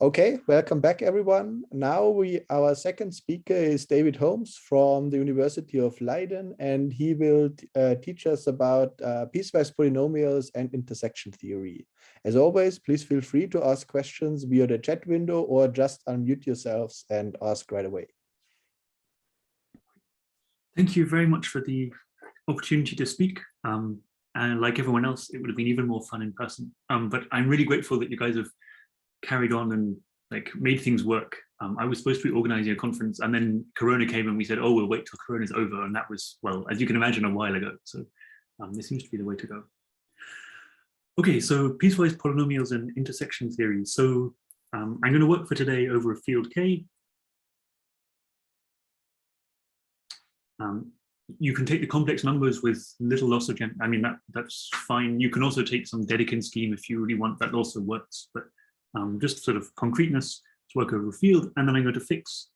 Okay, welcome back, everyone. Now our second speaker is David Holmes from the University of Leiden, and he will teach us about piecewise polynomials and intersection theory. As always, please feel free to ask questions via the chat window or just unmute yourselves and ask right away. Thank you very much for the opportunity to speak. And like everyone else, it would have been even more fun in person. But I'm really grateful that you guys have carried on and made things work. I was supposed to be organizing a conference, and then Corona came and we said, oh, we'll wait till Corona's over. And that was, well, as you can imagine, a while ago. So this seems to be the way to go. Okay, so piecewise polynomials and intersection theory. So I'm going to work for today over a field K. You can take the complex numbers with little loss of I mean, that's fine. You can also take some Dedekind scheme if you really want. That also works. But just sort of concreteness to work over a field, and then I'm going to fix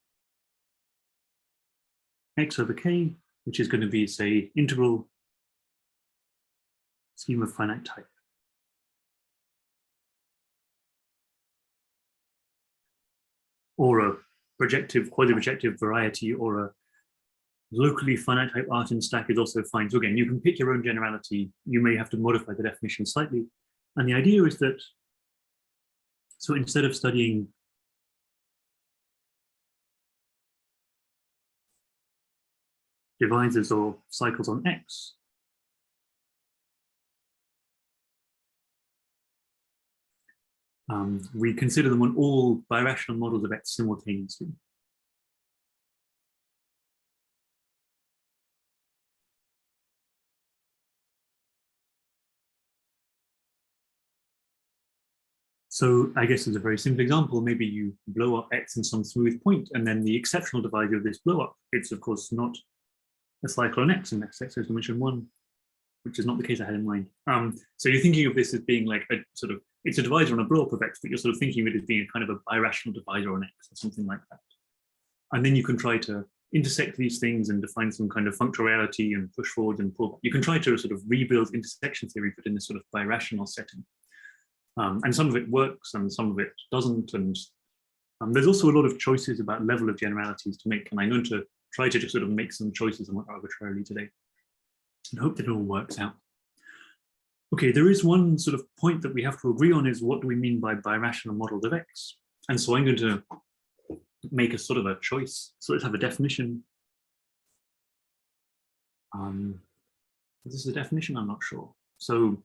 x over k, which is going to be, say, integral scheme of finite type. Or a projective, quasi-projective variety, or a locally finite type Artin stack is also fine. So again, you can pick your own generality. You may have to modify the definition slightly. And the idea is that, so instead of studying divisors or cycles on X, we consider them on all birational models of X simultaneously. So I guess as a very simple example, maybe you blow up X in some smooth point, and then the exceptional divisor of this blow up, it's of course not a cycle on X, and X has dimension 1, which is not the case I had in mind. So you're thinking of this as being like a sort of, it's a divisor on a blow up of X, but you're sort of thinking of it as being a kind of a birational divisor on X or something like that. And then you can try to intersect these things and define some kind of functoriality and push forward and pull. You can try to sort of rebuild intersection theory, but in this sort of birational setting. And some of it works and some of it doesn't. And there's also a lot of choices about level of generalities to make. And I'm going to try to just sort of make some choices somewhat arbitrarily today and hope that it all works out. Okay, there is one sort of point that we have to agree on, is what do we mean by birational models of X? And so I'm going to make a sort of a choice. So let's have a definition. Is this a definition? I'm not sure. So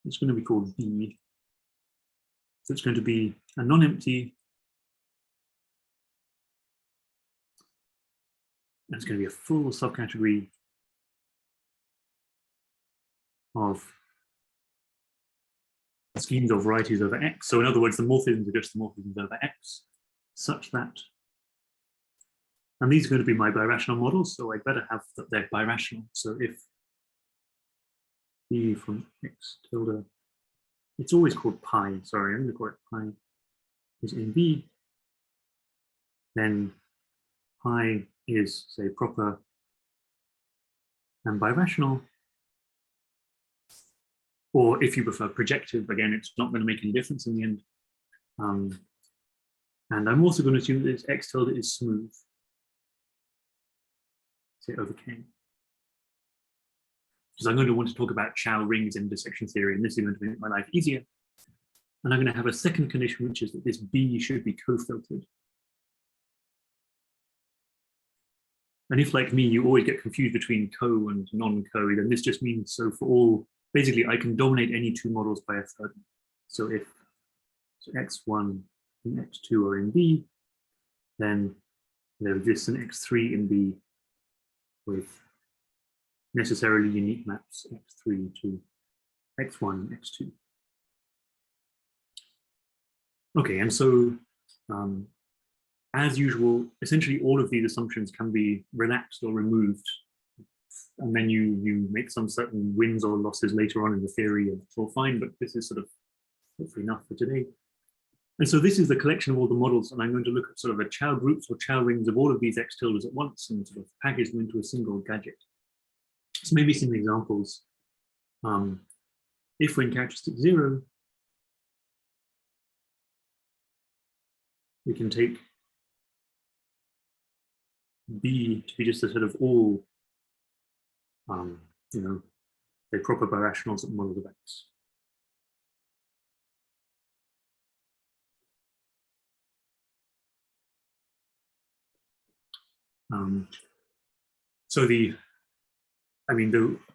it's going to be called B. So it's going to be a non-empty, and it's going to be a full subcategory of schemes of varieties over X. So in other words, the morphisms are just the morphisms over X, such that, and these are going to be my birational models, so I'd better have that they're birational. So if B from X tilde, it's always called pi, sorry, I'm going to call it pi, is in B, then pi is, say, proper and birational. Or if you prefer projective, again, it's not going to make any difference in the end. And I'm also going to assume that this X tilde is smooth, say over K. Because I'm going to want to talk about Chow rings in intersection theory, and this is going to make my life easier. And I'm going to have a second condition, which is that this B should be co-filtered. And if, like me, you always get confused between co and non-co, then this just means, so for all, basically, I can dominate any two models by a third. So if X1 and X2 are in B, then there exists an X3 in B with necessarily unique maps X3 to X1 and X2. Okay, and so as usual, essentially all of these assumptions can be relaxed or removed, and then you make some certain wins or losses later on in the theory, and it's all fine, but this is sort of hopefully enough for today. And so this is the collection of all the models, and I'm going to look at sort of a Chow groups or Chow rings of all of these X tildes at once and sort of package them into a single gadget. So maybe some examples. If when characteristic 0, we can take B to be just a sort of all, you know, the proper birationals at model of X. So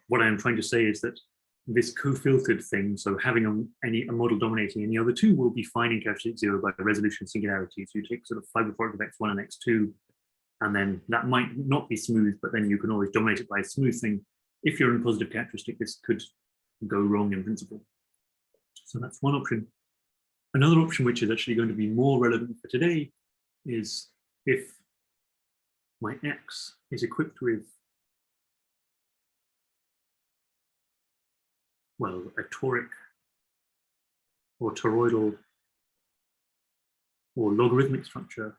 what I'm trying to say is that this co-filtered thing, so having a model dominating any other two, will be fine in characteristic zero by the resolution singularity. So you take sort of fiber product of x1 and x2, and then that might not be smooth, but then you can always dominate it by a smooth thing. If you're in a positive characteristic, this could go wrong in principle. So that's one option. Another option, which is actually going to be more relevant for today, is if my X is equipped with, well, a toric or toroidal or logarithmic structure,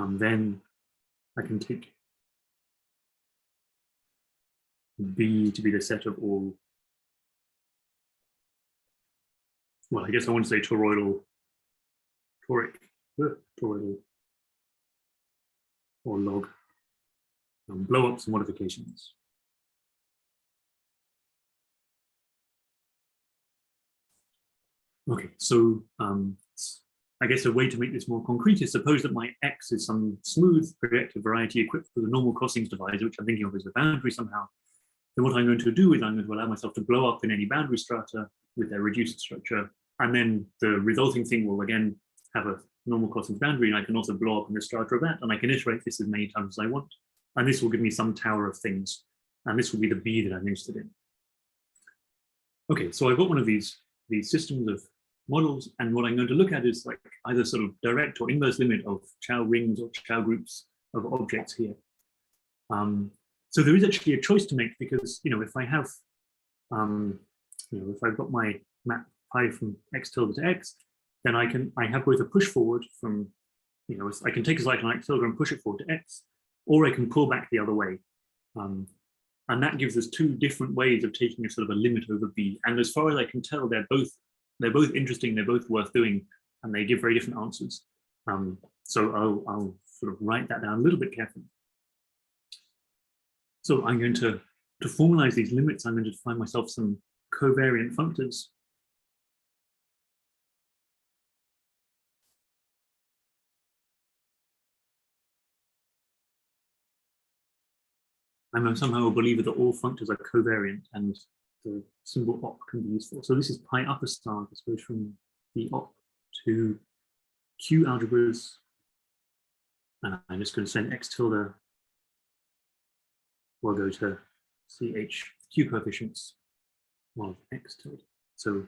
then I can take B to be the set of all, well, I guess I want to say toroidal, toric, toroidal, or log, blowups and modifications. Okay, so I guess a way to make this more concrete is suppose that my X is some smooth projective variety equipped with a normal cosines divisor, which I'm thinking of as a boundary somehow. Then what I'm going to do is I'm going to allow myself to blow up in any boundary strata with their reduced structure. And then the resulting thing will again have a normal cosines boundary, and I can also blow up in the strata of that, and I can iterate this as many times as I want. And this will give me some tower of things. And this will be the B that I'm interested in. Okay, so I've got one of these systems of models, and what I'm going to look at is like either sort of direct or inverse limit of Chow rings or Chow groups of objects here. So there is actually a choice to make, because if I have, if I've got my map pi from x tilde to x, then I have both a push forward from, I can take a cyclon x tilde and push it forward to x, or I can pull back the other way. And that gives us two different ways of taking a sort of a limit over B. And as far as I can tell, they're both interesting, they're both worth doing, and they give very different answers. So I'll sort of write that down a little bit carefully. So I'm going to formalize these limits, I'm going to define myself some covariant functors. I'm somehow a believer that all functors are covariant, and the symbol op can be useful. So this is pi upper star. This goes from the op to Q algebras. And I'm just going to send x tilde will go to CH Q coefficients of x tilde. So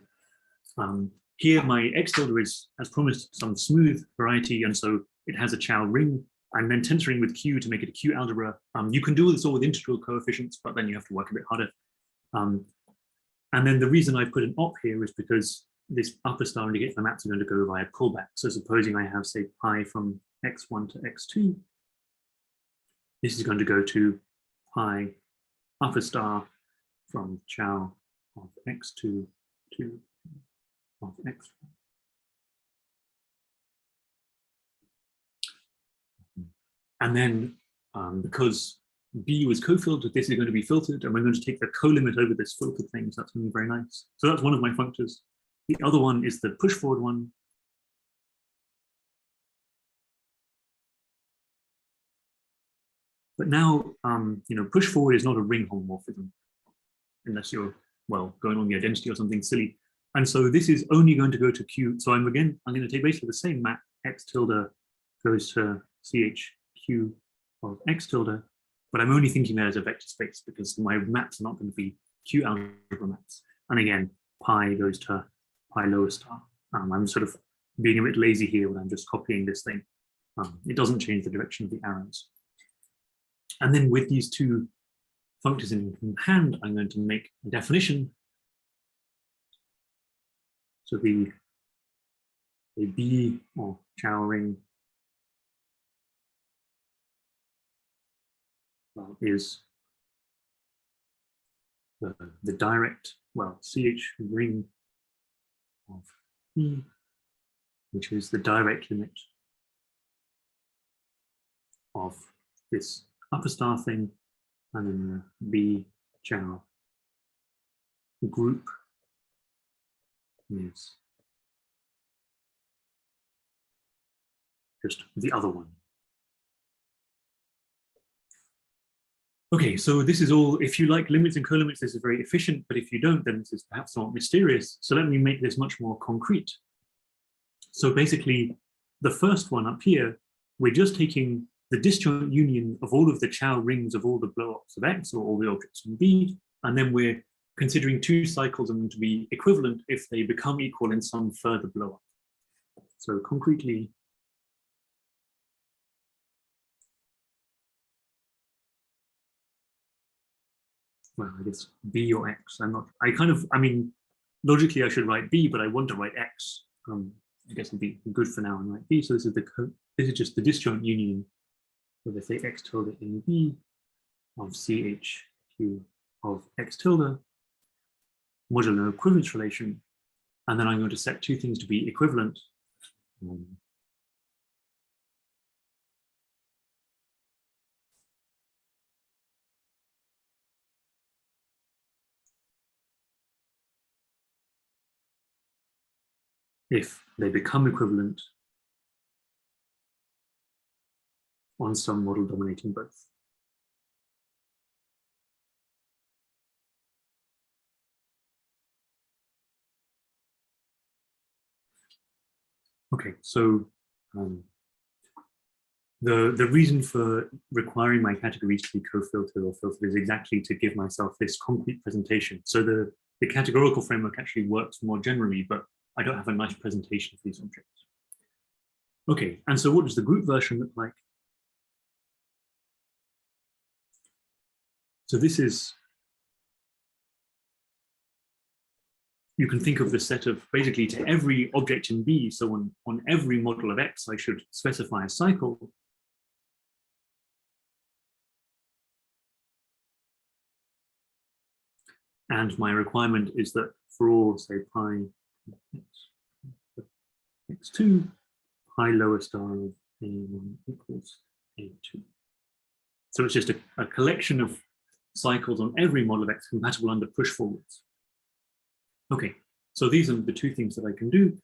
here my x tilde is, as promised, some smooth variety, and so it has a Chow ring. I'm then tensoring with Q to make it a Q algebra. You can do this all with integral coefficients, but then you have to work a bit harder. And then the reason I put an op here is because this upper star indicates my maps are going to go via pullback. So supposing I have, say, pi from x1 to x2, this is going to go to pi upper star from Chow of x2 to of x1. And then because B was co-filtered, this is going to be filtered, and we're going to take the co-limit over this filtered thing, so that's going to be very nice. So that's one of my functors. The other one is the push forward one. But now, push forward is not a ring homomorphism, unless you're, well, going on the identity or something silly. And so this is only going to go to Q. So I'm going to take basically the same map, x tilde goes to CH Q of x tilde, but I'm only thinking there as a vector space because my maps are not going to be Q algebra maps. And again, pi goes to pi lower star. I'm sort of being a bit lazy here when I'm just copying this thing. It doesn't change the direction of the arrows. And then with these two functors in hand, I'm going to make a definition. So the B or Chow ring is the direct, well, CH ring of B which is the direct limit of this upper star thing, and then the B Chow group is just the other one. Okay, so this is all, if you like limits and colimits, this is very efficient, but if you don't, then this is perhaps somewhat mysterious. So let me make this much more concrete. So basically, the first one up here, we're just taking the disjoint union of all of the Chow rings of all the blowups of X, or all the objects in B, and then we're considering two cycles of them to be equivalent if they become equal in some further blowup. So concretely, well, I guess B or X. I mean, logically I should write B, but I want to write X. I guess it'd be good for now and write B. So this is just the disjoint union of, let's say, X tilde in B of CHQ of X tilde modulo equivalence relation. And then I'm going to set two things to be equivalent. If they become equivalent on some model dominating both. Okay, so the reason for requiring my categories to be co-filtered or filtered is exactly to give myself this concrete presentation. So the categorical framework actually works more generally, but I don't have a nice presentation for these objects. Okay, and so what does the group version look like? So this is, you can think of the set of basically to every object in B. So on every model of X, I should specify a cycle. And my requirement is that for all, say, pi x2, pi lower star of A1 equals A2. So it's just a collection of cycles on every model of X compatible under push forwards. Okay, so these are the two things that I can do.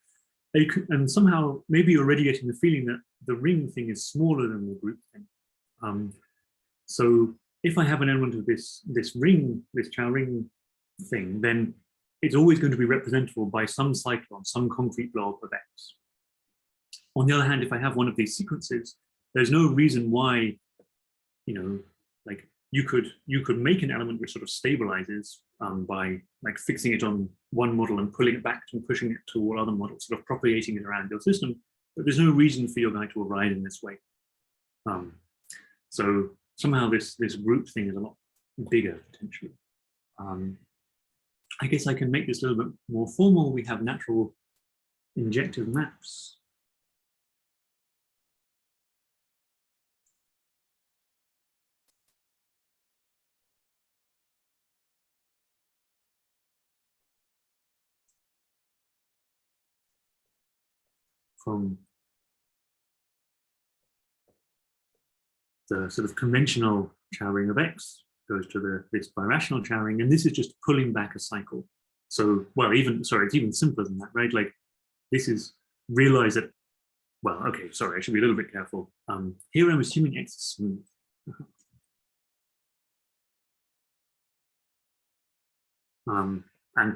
And somehow, maybe you're already getting the feeling that the ring thing is smaller than the group thing. So if I have an element of this ring, this Chow ring thing, then it's always going to be representable by some cycle on some concrete blowup of X. On the other hand, if I have one of these sequences, there's no reason why, like you could make an element which sort of stabilizes by like fixing it on one model and pulling it back and pushing it to all other models, sort of propagating it around your system. But there's no reason for your guy to override in this way. So somehow this group thing is a lot bigger potentially. I guess I can make this a little bit more formal. We have natural injective maps. From the sort of conventional Chow ring of X goes to this birational Chow ring, and this is just pulling back a cycle. So, well, it's even simpler than that, right? Like this is realize that, well, okay, sorry, I should be a little bit careful. Here I'm assuming X is smooth. And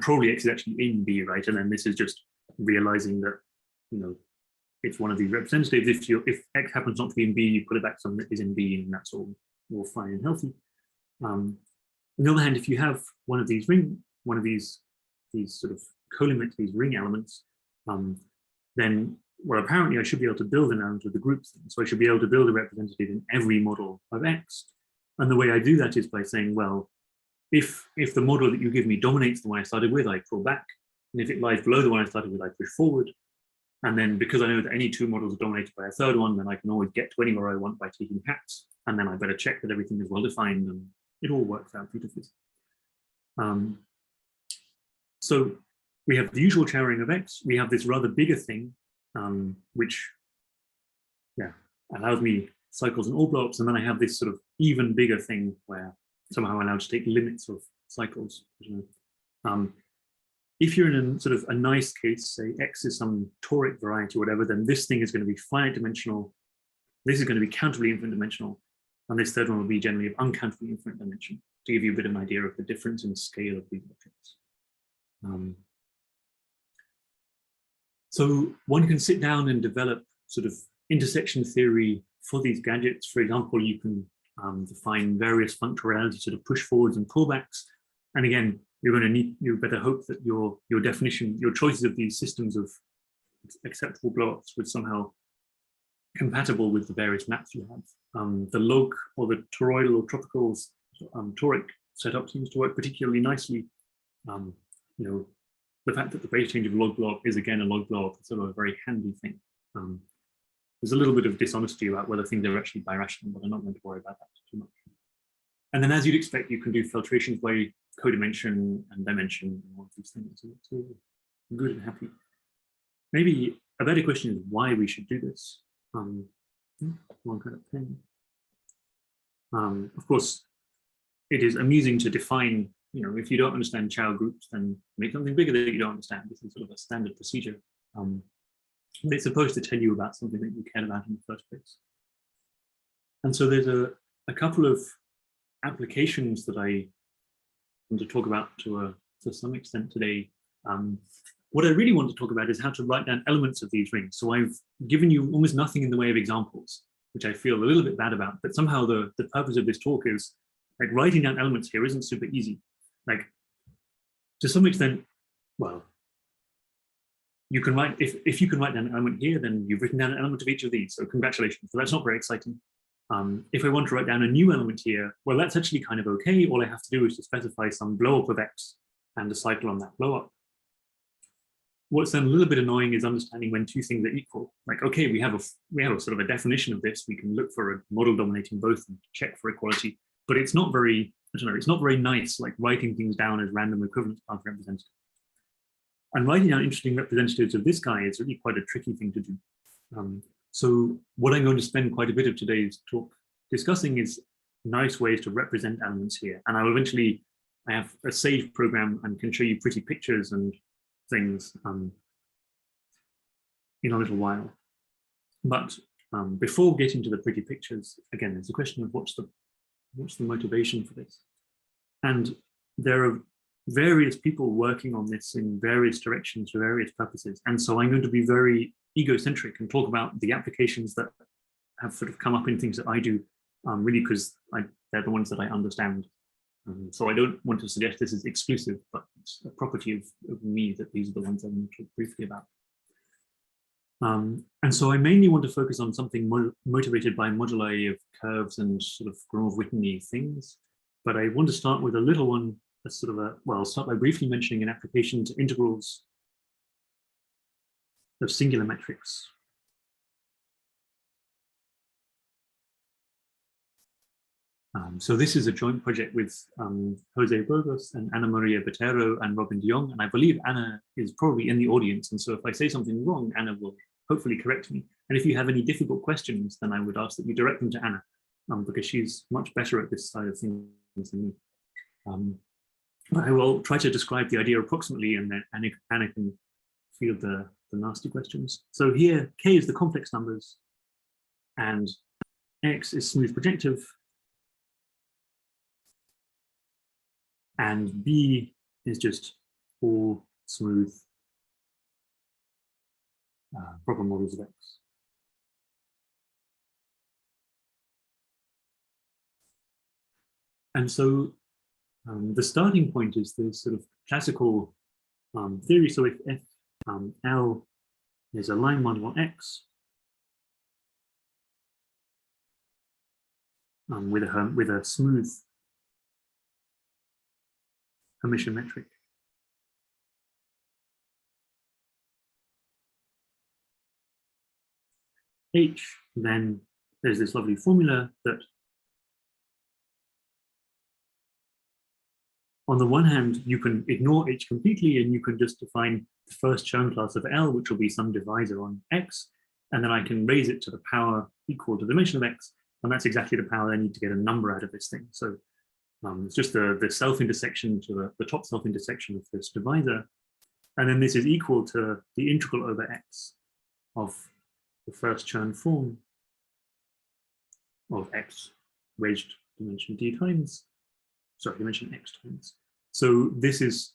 probably X is actually in B, right? And then this is just realizing that, it's one of these representatives. If X happens not to be in B, you put it back to something that is in B, and that's all fine and healthy. On the other hand, if you have one of these sort of colimit, these ring elements, then, well, apparently I should be able to build an element of the group thing. So I should be able to build a representative in every model of X. And the way I do that is by saying, well, if the model that you give me dominates the one I started with, I pull back. And if it lies below the one I started with, I push forward. And then because I know that any two models are dominated by a third one, then I can always get to anywhere I want by taking hats. And then I better check that everything is well defined and it all works out beautifully. So we have the usual Chow ring of X. We have this rather bigger thing, which allows me cycles and all blowups, and then I have this sort of even bigger thing where somehow I'm allowed to take limits of cycles. If you're in a sort of a nice case, say X is some toric variety or whatever, then this thing is going to be finite dimensional. This is going to be countably infinite dimensional. And this third one will be generally of uncountably infinite dimension, to give you a bit of an idea of the difference in scale of these metrics. So one can sit down and develop sort of intersection theory for these gadgets. For example, you can define various functorialities, sort of push forwards and pullbacks. And again, you better hope that your definition, your choices of these systems of acceptable blowups would somehow compatible with the various maps you have. The log or the toroidal or tropical toric setup seems to work particularly nicely. The fact that the base change of log blow-up is again a log blow-up is sort of a very handy thing. There's a little bit of dishonesty about whether things are actually birational, but I'm not going to worry about that too much. And then, as you'd expect, you can do filtrations by codimension and dimension and all of these things. So it's all good and happy. Maybe a better question is why we should do this. One kind of pen. Of course, it is amusing to define, if you don't understand Chow groups, then make something bigger that you don't understand. This is sort of a standard procedure. It's supposed to tell you about something that you cared about in the first place. And so there's a couple of applications that I want to talk about to some extent today. What I really want to talk about is how to write down elements of these rings. So I've given you almost nothing in the way of examples, which I feel a little bit bad about, but somehow the purpose of this talk is like writing down elements here isn't super easy. Like to some extent, well, you can write, if you can write down an element here, then you've written down an element of each of these. So congratulations, but that's not very exciting. If I want to write down a new element here, well, that's actually kind of okay. All I have to do is to specify some blow up of X and a cycle on that blow up. What's then a little bit annoying is understanding when two things are equal. Like, okay, we have a sort of a definition of this. We can look for a model dominating both and check for equality, but it's not very, it's not very nice, like writing things down as random equivalence path representatives. And writing down interesting representatives of this guy is really quite a tricky thing to do. So what I'm going to spend quite a bit of today's talk discussing is nice ways to represent elements here. And I will eventually, I have a saved program and can show you pretty pictures and things in a little while. But before getting to the pretty pictures, again, there's a question of what's the motivation for this? And there are various people working on this in various directions for various purposes. And so I'm going to be very egocentric and talk about the applications that have sort of come up in things that I do, really because they're the ones that I understand. So I don't want to suggest this is exclusive, but it's a property of me that these are the ones I'm going to talk briefly about. And so I mainly want to focus on something motivated by moduli of curves and sort of Gromov-Whitney things. But I want to start with a little one that's sort of I'll start by briefly mentioning an application to integrals of singular metrics. So this is a joint project with Jose Burgos and Ana Maria Botero and Robin de Jong, and I believe Anna is probably in the audience, and so if I say something wrong, Anna will hopefully correct me. And if you have any difficult questions, then I would ask that you direct them to Anna, because she's much better at this side of things than me. I will try to describe the idea approximately, and then Anna can field the nasty questions. So here, K is the complex numbers, and X is smooth projective, and B is just all smooth proper models of X. And so the starting point is this sort of classical theory. So if F L is a line model on X with a smooth hermitian metric, H, then there's this lovely formula that on the one hand, you can ignore H completely and you can just define first Chern class of L, which will be some divisor on X, and then I can raise it to the power equal to the dimension of X, and that's exactly the power I need to get a number out of this thing. So it's just the self-intersection to the top self-intersection of this divisor, and then this is equal to the integral over X of the first Chern form of X raised to dimension D times, sorry, dimension X times. So this is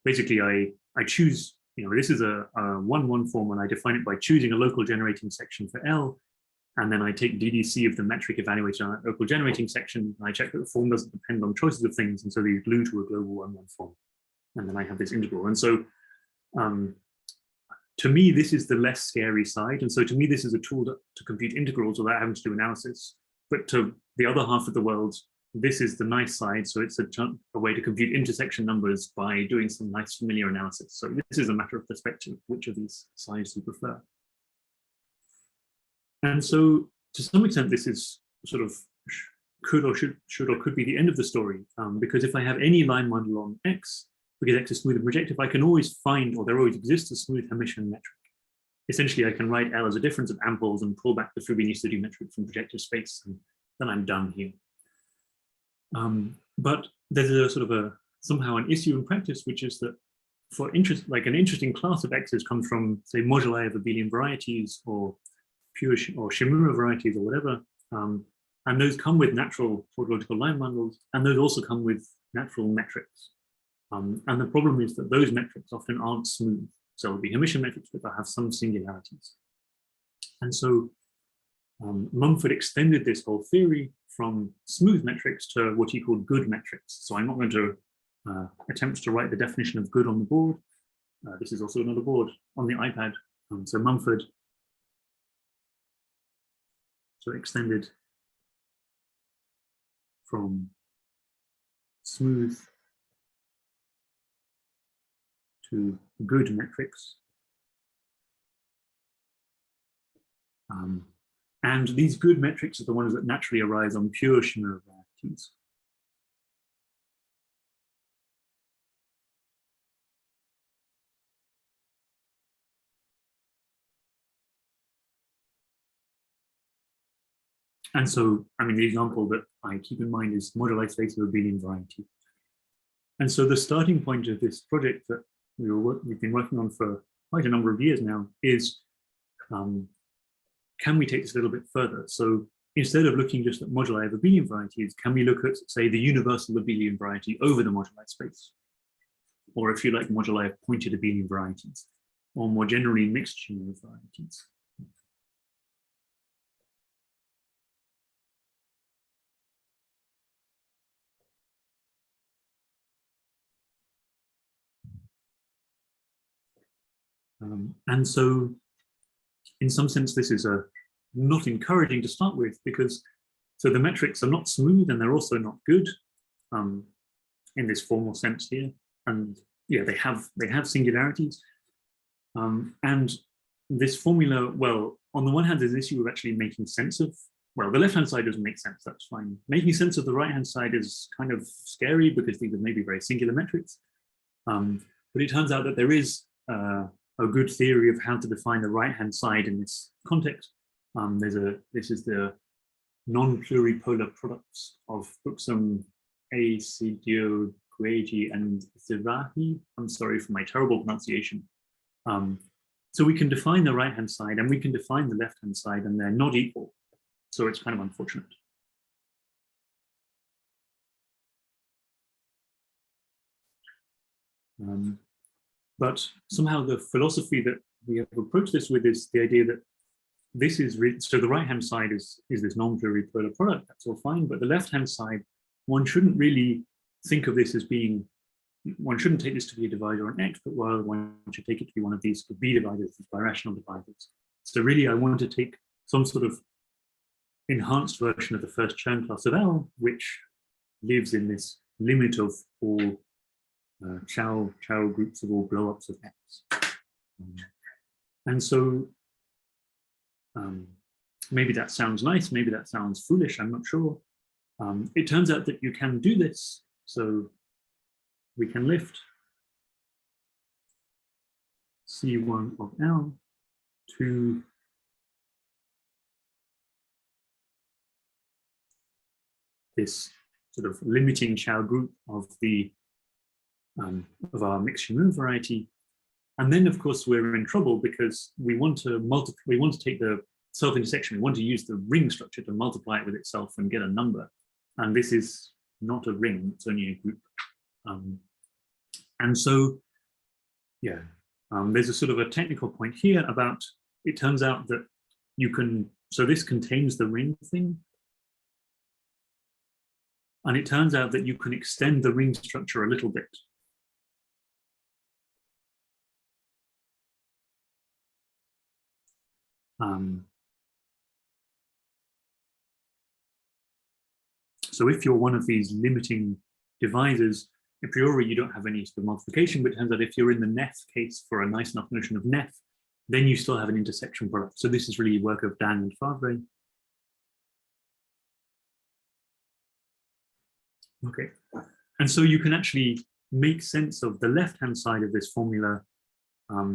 basically I choose, this is a 1-1 form, and I define it by choosing a local generating section for L, and then I take DDC of the metric evaluated on that local generating section, and I check that the form doesn't depend on choices of things, and so these glue to a global 1-1 form, and then I have this integral. And so to me, this is the less scary side, and so to me, this is a tool to compute integrals without having to do analysis. But to the other half of the world, this is the nice side, so it's a way to compute intersection numbers by doing some nice familiar analysis. So this is a matter of perspective, which of these sides you prefer. And so to some extent, this is sort of could be the end of the story, because if I have any line model on X, because X is smooth and projective, I can always find, or there always exists, a smooth hermitian metric. Essentially, I can write L as a difference of amples and pull back the Frobenius-Study metric from projective space, and then I'm done here. But there's a sort of somehow an issue in practice, which is that for an interesting class of X's comes from, say, moduli of abelian varieties or pure or Shimura varieties or whatever, and those come with natural tautological line bundles, and those also come with natural metrics. And the problem is that those metrics often aren't smooth. So it'll be hermitian metrics, but they'll have some singularities. And so Mumford extended this whole theory from smooth metrics to what he called good metrics. So I'm not going to attempt to write the definition of good on the board. This is also another board on the iPad. So Mumford extended from smooth to good metrics. And these good metrics are the ones that naturally arise on pure Shimura varieties. And so, I mean, the example that I keep in mind is moduli space of abelian variety. And so the starting point of this project that we've been working on for quite a number of years now is, can we take this a little bit further? So instead of looking just at moduli of abelian varieties, can we look at, say, the universal abelian variety over the moduli space? Or if you like, moduli of pointed abelian varieties, or more generally mixed Shimura varieties. And so in some sense, this is not encouraging to start with, because so the metrics are not smooth and they're also not good in this formal sense here. And yeah, they have singularities. And this formula, well, on the one hand, there's an issue of actually making sense of, well, the left-hand side doesn't make sense, that's fine. Making sense of the right-hand side is kind of scary because these are maybe very singular metrics. But it turns out that there is a good theory of how to define the right-hand side in this context. This is the non-pluripolar products of Buxom, Acidio, Guegi, and Zirahi. I'm sorry for my terrible pronunciation. So we can define the right-hand side and we can define the left-hand side, and they're not equal. So it's kind of unfortunate. But somehow the philosophy that we have approached this with is the idea that this is, so the right-hand side is this non-pluripolar product, that's all fine, but the left-hand side, one shouldn't really think of this as being, one shouldn't take this to be a divisor on X, but rather one should take it to be one of these B divisors, these birational divisors. So really I want to take some sort of enhanced version of the first Chern class of L, which lives in this limit of all Chow groups of all blowups of X. And so maybe that sounds nice, maybe that sounds foolish, I'm not sure. It turns out that you can do this. So we can lift C1 of L to this sort of limiting Chow group of the of our mixed Riemann variety. And then, of course, we're in trouble because we want to take the self-intersection. We want to use the ring structure to multiply it with itself and get a number. And this is not a ring; it's only a group. And so, yeah, there's a sort of a technical point here about. It turns out that you can. So this contains the ring thing. And it turns out that you can extend the ring structure a little bit. So if you're one of these limiting divisors, a priori you don't have any sort of multiplication, but it turns out if you're in the Neff case for a nice enough notion of Neff, then you still have an intersection product. So this is really work of Dan and Favre. Okay, and so you can actually make sense of the left-hand side of this formula,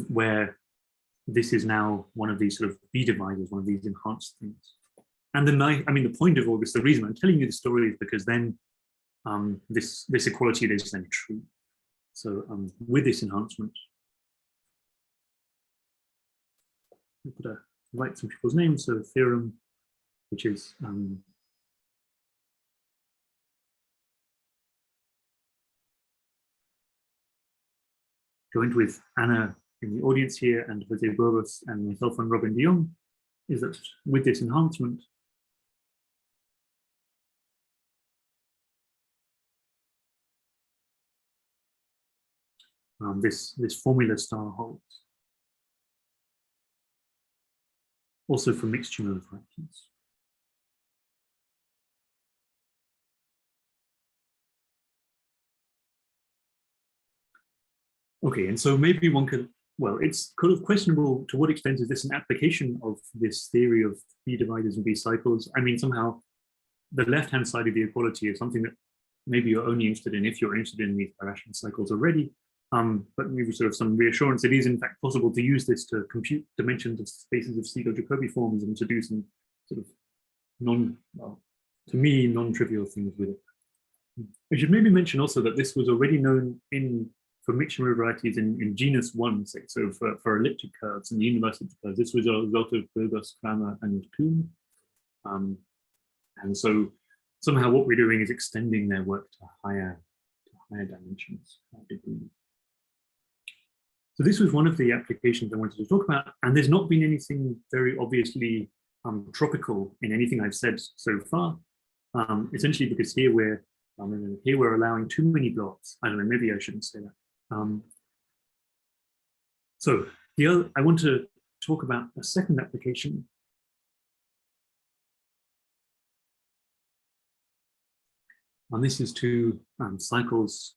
where this is now one of these sort of B divisors, one of these enhanced things. And then I mean, the point of all this, the reason I'm telling you the story is because then this equality is then true. So with this enhancement, I'll write some people's names. So theorem, which is joined with Anna in the audience here and Jose Burgos and myself and Robin de Jong, is that with this enhancement, this formula star holds. Also for mixed Riemann varieties. Okay, and so maybe one could, well, it's kind of questionable to what extent is this an application of this theory of B dividers and B cycles. I mean, somehow the left-hand side of the equality is something that maybe you're only interested in if you're interested in these birational cycles already. But maybe sort of some reassurance it is in fact possible to use this to compute dimensions of spaces of Segal-Jacobi forms and to do some sort of to me, non-trivial things with it. I should maybe mention also that this was already known for mixed Riemann varieties in genus 1, say, so for elliptic curves and universal curves. This was a result of Burgos, Kramer, and Kuhn. And so somehow what we're doing is extending their work to higher dimensions, degrees. So this was one of the applications I wanted to talk about, and there's not been anything very obviously tropical in anything I've said so far. Essentially, because here we're allowing too many blocks. I don't know, maybe I shouldn't say that. So I want to talk about a second application. And this is to cycles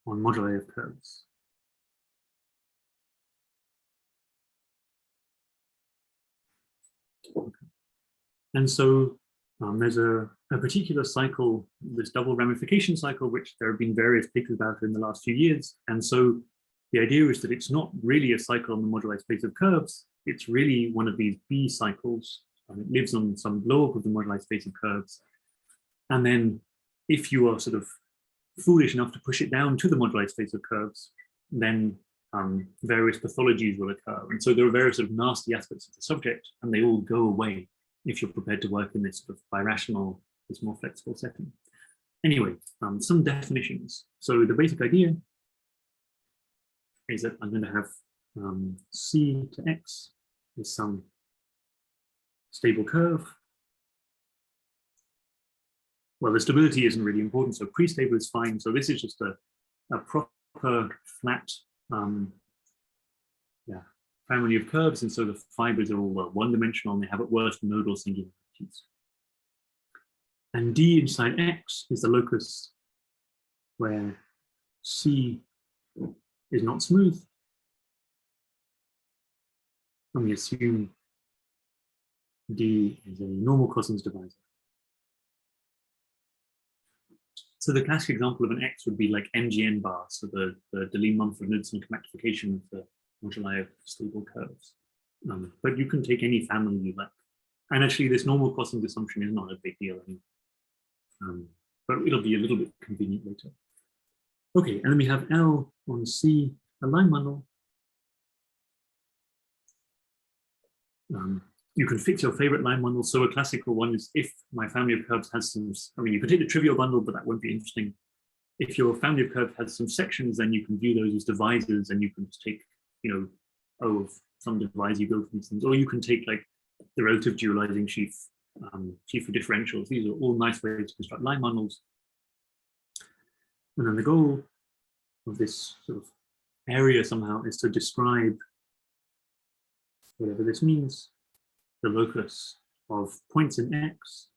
on moduli of curves. And so there's a particular cycle, this double ramification cycle, which there have been various papers about in the last few years. And so the idea is that it's not really a cycle on the moduli space of curves. It's really one of these B cycles. It lives on some blow-up of the moduli space of curves. And then if you are sort of foolish enough to push it down to the moduli space of curves, then various pathologies will occur. And so there are various sort of nasty aspects of the subject, and they all go away if you're prepared to work in this sort of birational, this more flexible setting. Anyway, some definitions. So the basic idea is that I'm going to have C to X is some stable curve. Well, the stability isn't really important, so pre-stable is fine. So this is just a proper flat family of curves, and so the fibers are all one-dimensional and they have at worst nodal singularities. And D inside X is the locus where C is not smooth. And we assume D is a normal cosines divisor. So the classic example of an X would be like MGN bar, so the Deligne-Mumford-Knudsen commactification of the moduli of stable curves. But you can take any family you like. And actually, this normal crossing assumption is not a big deal anymore. But it'll be a little bit convenient later. Okay, and then we have L on C, a line bundle. You can fix your favorite line bundle. So a classical one is if my family of curves has some, I mean, you can take the trivial bundle, but that won't be interesting. If your family of curves has some sections, then you can view those as divisors, and you can just take, you know, O of some divisor you go for these things, or you can take like the relative dualizing sheaf, sheaf for differentials. These are all nice ways to construct line bundles. And then the goal of this sort of area somehow is to describe whatever this means, the locus of points in X,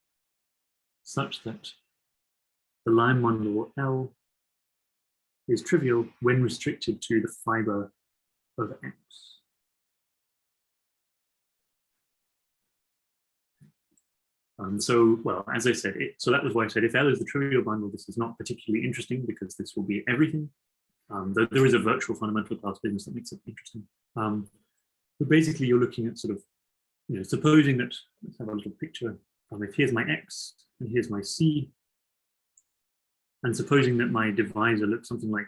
such that the line bundle L is trivial when restricted to the fiber of X. So, well, as I said, so that was why I said if L is the trivial bundle, this is not particularly interesting because this will be everything. Though there is a virtual fundamental class business that makes it interesting. But basically, you're looking at sort of, you know, supposing that, let's have a little picture. If here's my X and here's my C, and supposing that my divisor looks something like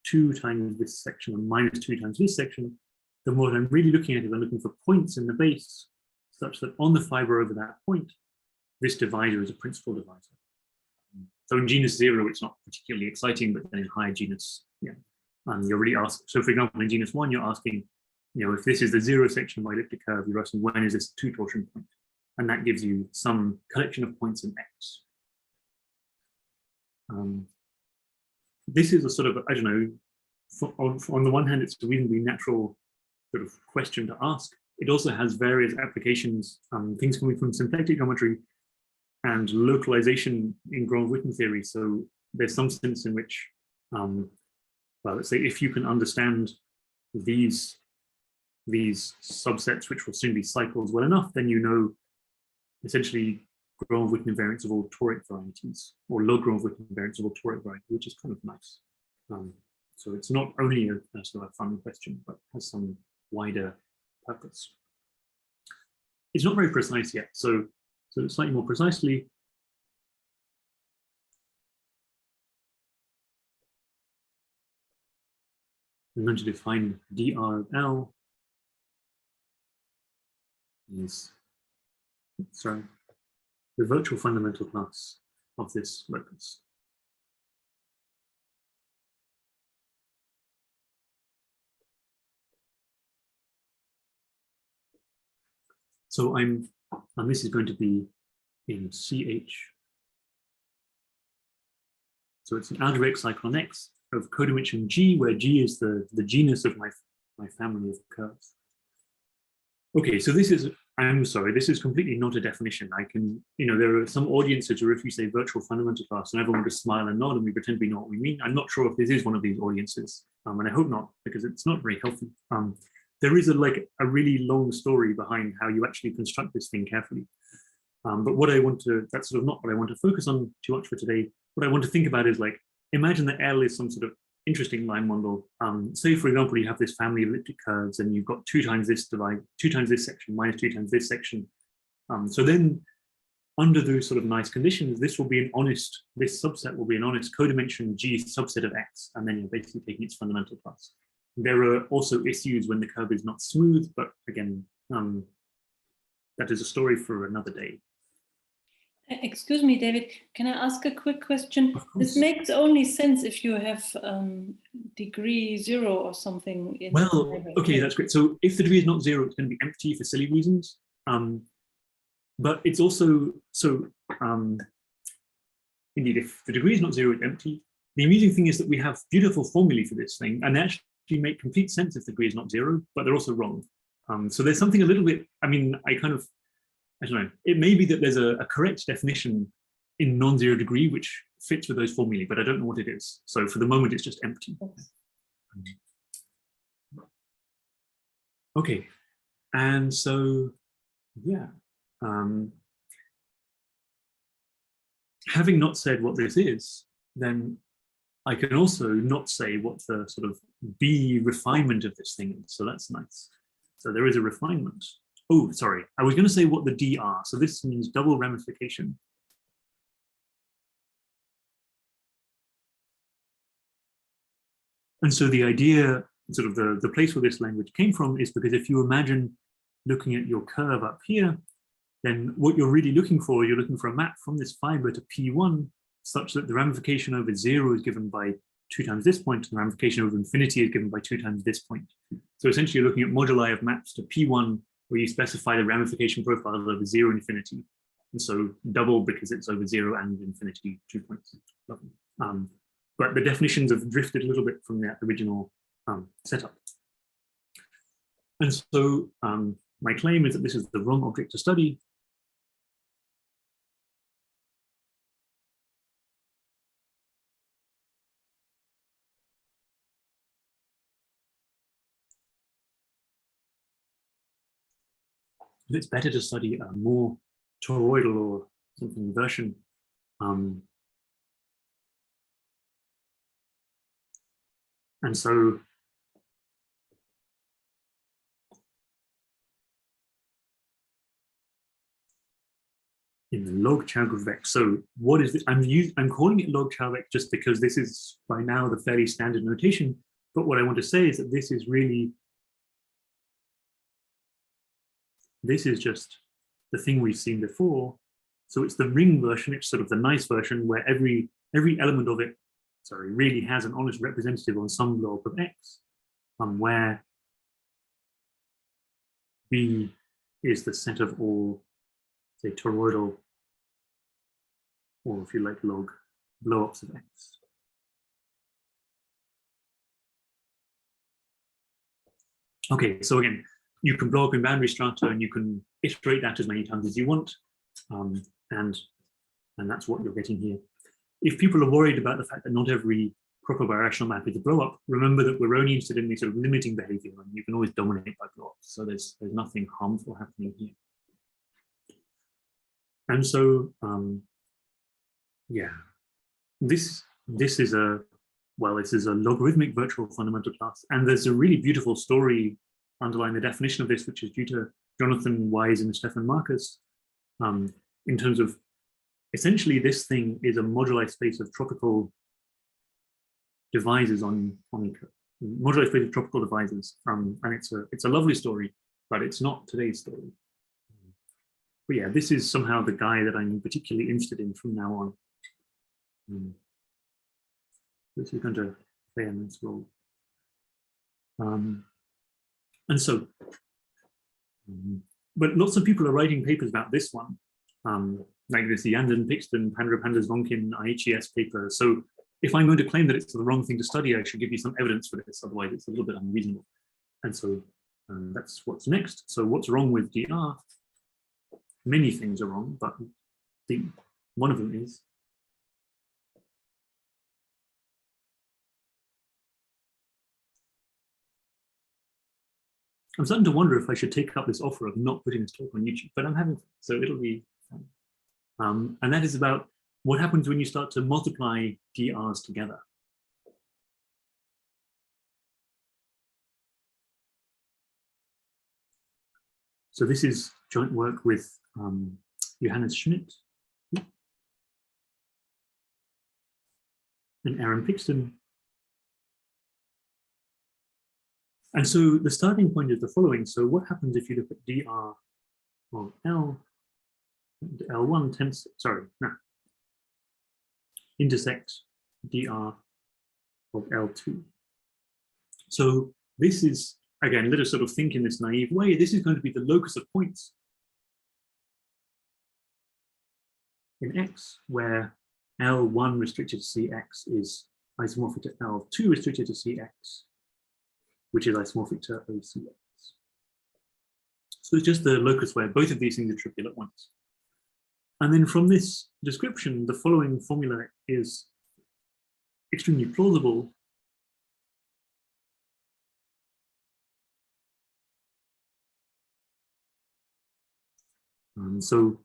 2 times this section and minus 2 times this section, then what I'm really looking at is I'm looking for points in the base such that on the fiber over that point, this divisor is a principal divisor. So in genus 0, it's not particularly exciting, but then in higher genus, yeah, you're really asking. So for example, in genus 1, you're asking, you know, if this is the 0 section of my elliptic curve, you're asking when is this 2 torsion point? And that gives you some collection of points in X. This is a sort of, I don't know, on the one hand, it's a reasonably natural sort of question to ask. It also has various applications, things coming from symplectic geometry and localization in Grove-Witten theory. So there's some sense in which, well, let's say if you can understand these subsets, which will soon be cycles well enough, then you know essentially Grove-Witten invariants of all toric varieties, or log Grove-Witten invariants of all toric varieties, which is kind of nice. So it's not only a sort of a fun question, but has some wider purpose. It's not very precise yet, so slightly more precisely, I'm going to define dr of L is, sorry, the virtual fundamental class of this locus. So and this is going to be in CH. So it's an algebraic cycle on X of codimension G, where G is the genus of my family of curves. Okay, so this is, I'm sorry, this is completely not a definition. I can, you know, there are some audiences where if you say virtual fundamental class and everyone just smile and nod and we pretend we know what we mean. I'm not sure if this is one of these audiences, and I hope not, because it's not very healthy. There is a really long story behind how you actually construct this thing carefully. But what I want to, that's sort of not what I want to focus on too much for today. What I want to think about is like, imagine that L is some sort of interesting line bundle. Say, for example, you have this family of elliptic curves and you've got 2 times this divide, 2 times this section, minus 2 times this section. So then under those sort of nice conditions, this will be an honest, this subset will be an honest codimension G subset of X, and then you're basically taking its fundamental class. There are also issues when the curve is not smooth, but again, that is a story for another day. Excuse me, David, can I ask a quick question? This makes only sense if you have degree 0 or something. Well, okay, that's great. So if the degree is not 0, it's going to be empty for silly reasons. But it's also, so indeed, if the degree is not 0, it's empty. The amusing thing is that we have beautiful formulae for this thing, and they actually make complete sense if the degree is not 0, but they're also wrong. So there's something a little bit, I mean, I don't know, it may be that there's a correct definition in non-zero degree which fits with those formulae, but I don't know what it is. So for the moment, it's just empty. Okay, and so, yeah. Having not said what this is, then I can also not say what the sort of B refinement of this thing is. So that's nice. So there is a refinement. Oh, sorry. I was going to say what the D are. So this means double ramification. And so the idea, sort of the place where this language came from is because if you imagine looking at your curve up here, then what you're really looking for, you're looking for a map from this fiber to P1 such that the ramification over 0 is given by 2 times this point, and the ramification over infinity is given by 2 times this point. So essentially you're looking at moduli of maps to P1 where you specify the ramification profile over 0 and infinity. And so double because it's over 0 and infinity, 2 points. Lovely. But the definitions have drifted a little bit from that original setup. And so my claim is that this is the wrong object to study. It's better to study a more toroidal or something version. And so in the log Chow group of X. So what is this? I'm calling it log Chow of X just because this is by now the fairly standard notation. But what I want to say is that this is really, this is just the thing we've seen before. So it's the ring version. It's sort of the nice version where every element of it, sorry, really has an honest representative on some log of X, where B is the set of all, say, toroidal, or if you like, log blowups of X. Okay, so again, you can blow up in boundary strata and you can iterate that as many times as you want, and that's what you're getting here. If people are worried about the fact that not every proper birational map is a blow-up, remember that we're only interested in the sort of limiting behavior, and you can always dominate by blow-ups. So there's nothing harmful happening here. And so, yeah, this is a logarithmic virtual fundamental class, and there's a really beautiful story underlying the definition of this, which is due to Jonathan Wise and Stefan Marcus, in terms of essentially this thing is a moduli space of tropical divisors on moduli space of tropical divisors, and it's a lovely story, but it's not today's story. But yeah, this is somehow the guy that I'm particularly interested in from now on. This is going to play a nice role. And so, but lots of people are writing papers about this one, like this Yanden, Pixton, Pandra-Pandas, Vonkin, IHES paper. So if I'm going to claim that it's the wrong thing to study, I should give you some evidence for this, otherwise it's a little bit unreasonable. And so that's what's next. So what's wrong with DR? Many things are wrong, but one of them is I'm starting to wonder if I should take up this offer of not putting this talk on YouTube, but I'm having fun, so it'll be fun. And that is about what happens when you start to multiply DRs together. So this is joint work with Johannes Schmidt and Aaron Pixton. And so the starting point is the following. So what happens if you look at dr of L, L1 tends, intersect dr of L2. So this is, again, let us sort of think in this naive way, this is going to be the locus of points in X, where L1 restricted to Cx is isomorphic to L2 restricted to Cx, which is isomorphic to OCX. So it's just the locus where both of these things are trivial at once. And then from this description, the following formula is extremely plausible. So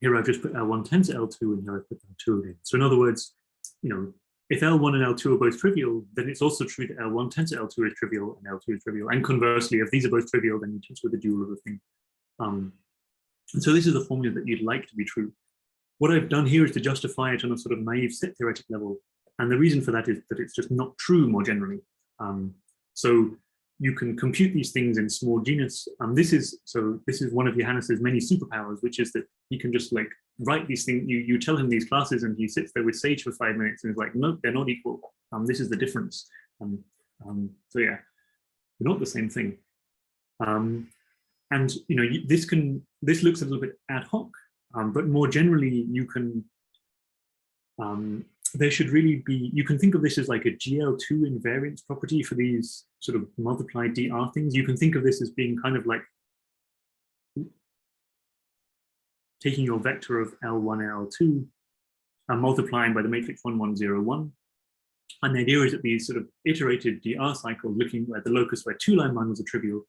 here I've just put L1 tends to L2, and here I've put L2 again. So in other words, you know, if L1 and L2 are both trivial, then it's also true that L1 tensor L2 is trivial and L2 is trivial. And conversely, if these are both trivial, then you test with the dual of the thing. And so this is the formula that you'd like to be true. What I've done here is to justify it on a sort of naive set theoretic level. And the reason for that is that it's just not true more generally. So you can compute these things in small genus. This is one of Johannes's many superpowers, which is that he can just like write these things. You tell him these classes, and he sits there with Sage for 5 minutes and is like, no, they're not equal. This is the difference. So yeah, they're not the same thing. And you know, this looks a little bit ad hoc, but more generally, you can. There should really be, you can think of this as like a GL2 invariance property for these sort of multiplied dr things. You can think of this as being kind of like taking your vector of L1 and L2 and multiplying by the matrix 1, 1, 0, 1. And the idea is that these sort of iterated dr cycles looking at the locus where two line bundles are trivial,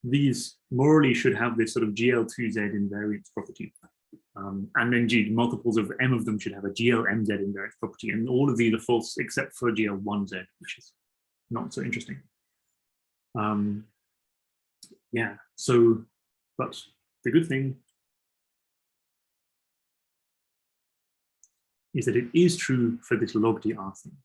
these morally should have this sort of GL2Z invariance property. And indeed, multiples of m of them should have a GL-MZ invariance property, and all of these are false except for GL1Z, which is not so interesting. Yeah, so, but the good thing is that it is true for this log dr thing.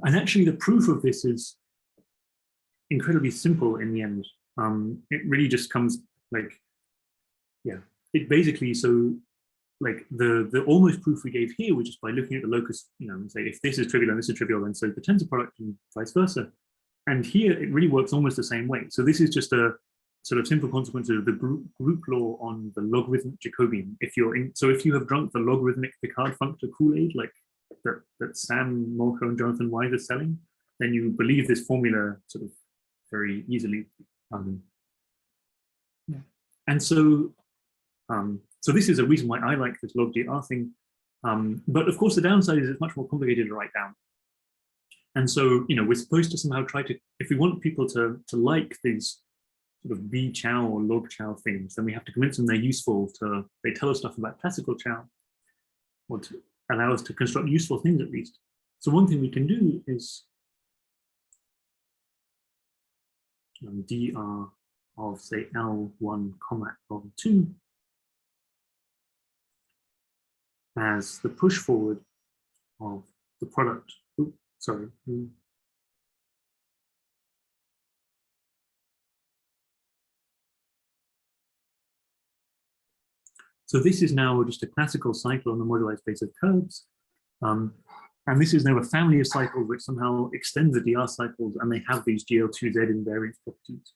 And actually, the proof of this is incredibly simple in the end. It really just comes like, yeah, it basically, so like the almost proof we gave here, which is by looking at the locus, you know, and say if this is trivial and this is trivial, then so the tensor product and vice versa. And here it really works almost the same way. So this is just a sort of simple consequence of the group law on the logarithmic Jacobian. If you're in, so if you have drunk the logarithmic Picard functor Kool-Aid, like that Sam Molko and Jonathan Wise are selling, then you believe this formula sort of very easily. Yeah. And so, so this is a reason why I like this log dr thing. But of course, the downside is it's much more complicated to write down. And so, you know, we're supposed to somehow try to, if we want people to like these sort of V Chow or log Chow things, then we have to convince them they're useful they tell us stuff about classical Chow, or to allow us to construct useful things at least. So one thing we can do is dr of say L1 comma L2 as the push forward of the product. Oops, sorry. So this is now just a classical cycle on the moduli space of curves. And this is now a family of cycles which somehow extend the dr cycles, and they have these GL2Z invariance properties.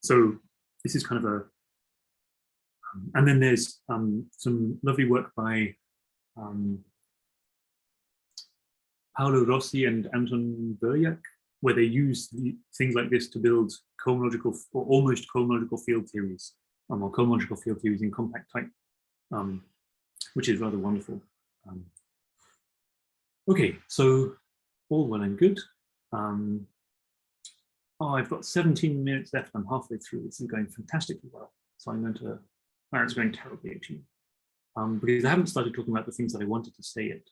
So this is kind of a, and then there's some lovely work by Paolo Rossi and Anton Burjak, where they use things like this to build cohomological or almost cohomological field theories, or cohomological field theories in compact type, which is rather wonderful. Okay, so all well and good. Oh, I've got 17 minutes left. I'm halfway through. This is going fantastically well. So I'm going to, oh, it's going terribly actually, because I haven't started talking about the things that I wanted to say yet.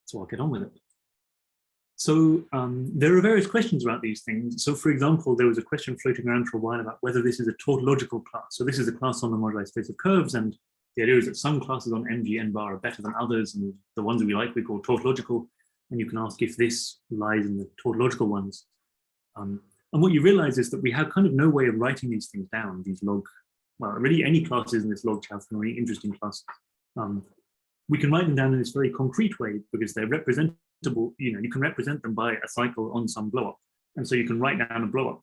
So I'll get on with it. So there are various questions about these things. So for example, there was a question floating around for a while about whether this is a tautological class. So this is a class on the moduli space of curves, and the idea is that some classes on MG bar are better than others, and the ones that we like we call tautological. And you can ask if this lies in the tautological ones. And what you realize is that we have kind of no way of writing these things down, these log, well, really any classes in this log Chow are really interesting classes. We can write them down in this very concrete way because they're representable, you know, you can represent them by a cycle on some blowup. And so you can write down a blowup.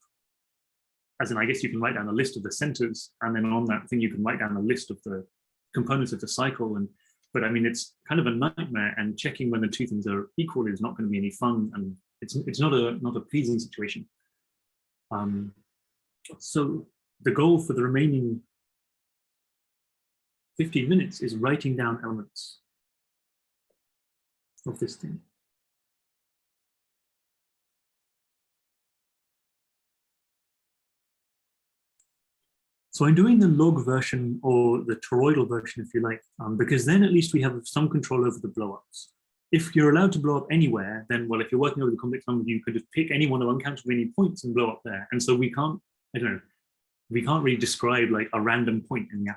As in, I guess you can write down a list of the centers, and then on that thing you can write down a list of the components of the cycle. And but I mean, it's kind of a nightmare, and checking when the two things are equal is not going to be any fun, and it's not a pleasing situation. So the goal for the remaining 15 minutes is writing down elements of this thing. So I'm doing the log version or the toroidal version, if you like, because then at least we have some control over the blowups. If you're allowed to blow up anywhere, then, well, if you're working over the complex number, you could just pick any one of uncountable many points and blow up there. And so we can't, I don't know, we can't really describe like a random point in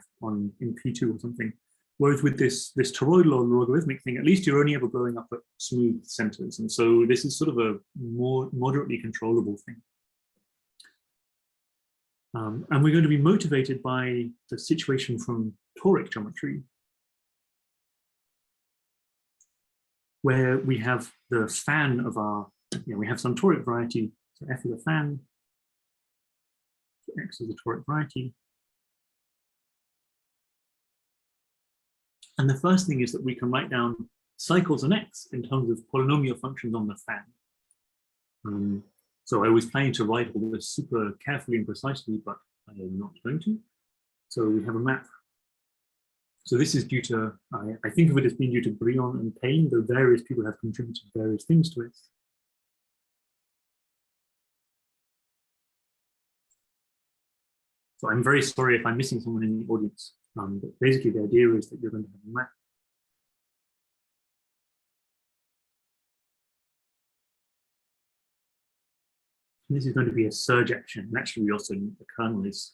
P2 or something. Whereas with this toroidal or logarithmic thing, at least you're only ever blowing up at smooth centers. And so this is sort of a more moderately controllable thing. And we're going to be motivated by the situation from toric geometry, where we have the fan of our, we have some toric variety. So F is a fan, so X is a toric variety. And the first thing is that we can write down cycles on X in terms of polynomial functions on the fan. So I was planning to write all this super carefully and precisely, but I am not going to. So we have a map. So this is due to, I think of it as being due to Brion and Payne, though various people have contributed various things to it. So I'm very sorry if I'm missing someone in the audience. But basically the idea is that you're going to have a map. And this is going to be a surjection. And actually, we also need the kernel is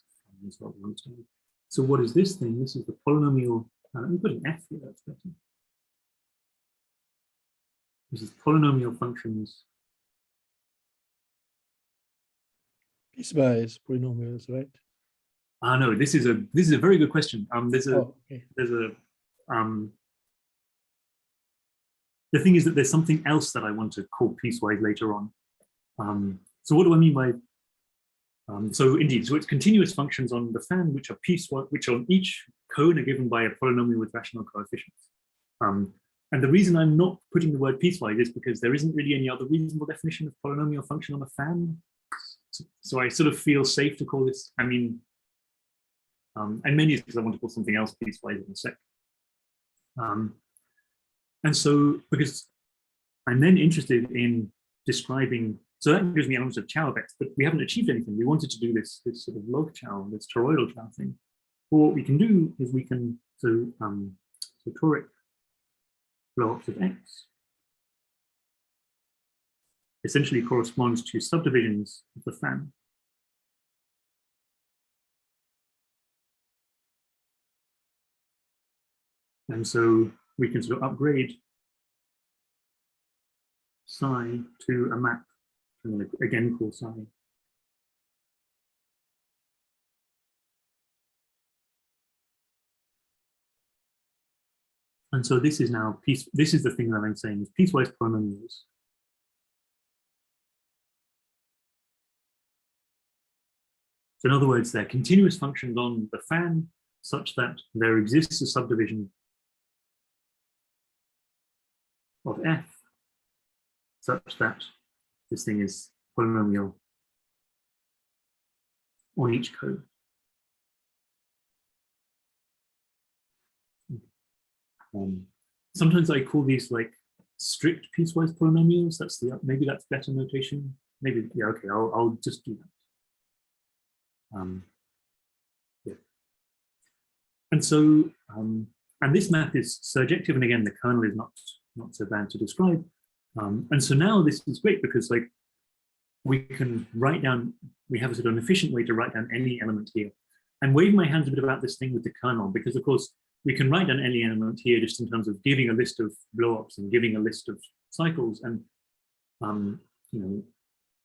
what we want to do. So what is this thing? This is the polynomial. Let me put an F here, that's better. This is polynomial functions. Piecewise polynomials, right? No, this is a very good question. The thing is that there's something else that I want to call piecewise later on. So what do I mean by, so indeed, so it's continuous functions on the fan, which are piecewise, which on each cone are given by a polynomial with rational coefficients. And the reason I'm not putting the word piecewise is because there isn't really any other reasonable definition of polynomial function on a fan. So I sort of feel safe to call this, I mean, and mainly because I want to call something else piecewise in a sec. And so, because I'm then interested in describing, so that gives me elements of Chow effects, but we haven't achieved anything. We wanted to do this sort of log Chow, this toroidal Chow thing. Well, what we can do is we can, so toric blowups of X essentially corresponds to subdivisions of the fan. And so we can sort of upgrade psi to a map. I'm going to again call psi. And so this is now this is the thing that I'm saying is piecewise polynomials. So in other words, they're continuous functions on the fan such that there exists a subdivision of F such that this thing is polynomial on each code. Sometimes I call these like strict piecewise polynomials. That's the, maybe that's better notation. Maybe, yeah, okay, I'll just do that. Yeah. And so, and this map is surjective, and again, the kernel is not so bad to describe. And so now this is great because like we can write down, we have a sort of an efficient way to write down any element here. I'm waving my hands a bit about this thing with the kernel because of course we can write down any element here just in terms of giving a list of blowups and giving a list of cycles. And you know,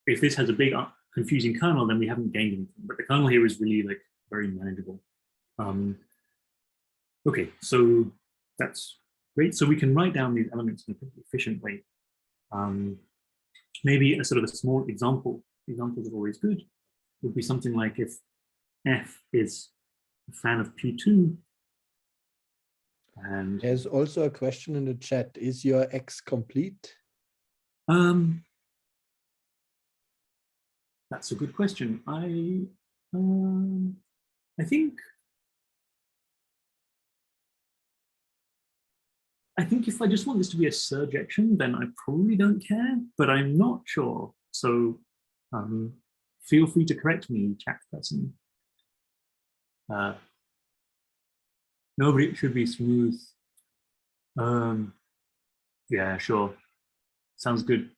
if this has a big confusing kernel, then we haven't gained anything. But the kernel here is really like very manageable. Okay, so that's great. So we can write down these elements in a pretty efficient way. Maybe a sort of a small example, examples are always good, would be something like if F is a fan of P2. And there's also a question in the chat. Is your X complete? That's a good question. I think I think if I just want this to be a surjection, then I probably don't care, but I'm not sure. So feel free to correct me, chat person. No, but it should be smooth. Yeah, sure. Sounds good.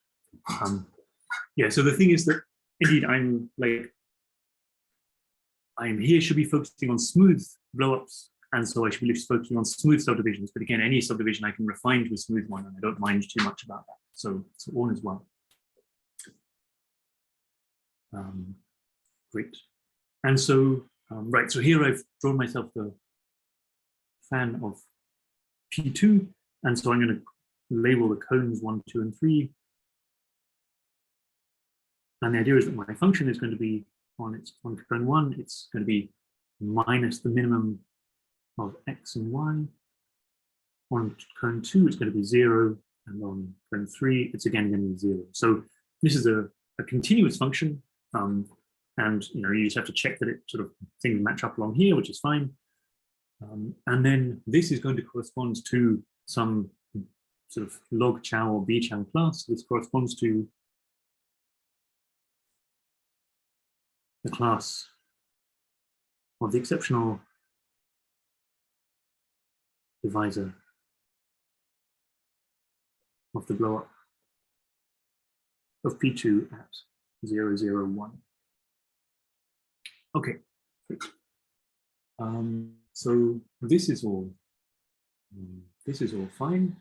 Yeah, so the thing is that indeed I'm here should be focusing on smooth blowups, and so I should be focusing on smooth subdivisions. But again, any subdivision I can refine to a smooth one, and I don't mind too much about that. So all is well. Great. And so, right, so here I've drawn myself the fan of P2, and so I'm going to label the cones 1, 2, and 3. And the idea is that my function is going to be on cone 1, it's going to be minus the minimum of x and y. On cone 2, it's going to be 0, and on cone 3, it's again going to be 0. So this is a continuous function, and you just have to check that it sort of things match up along here, which is fine. And then this is going to correspond to some sort of log Chow or B Chow class. This corresponds to the class of the exceptional divisor of the blowup of P2 at 0, 0, 1. Okay, great. So this is all fine,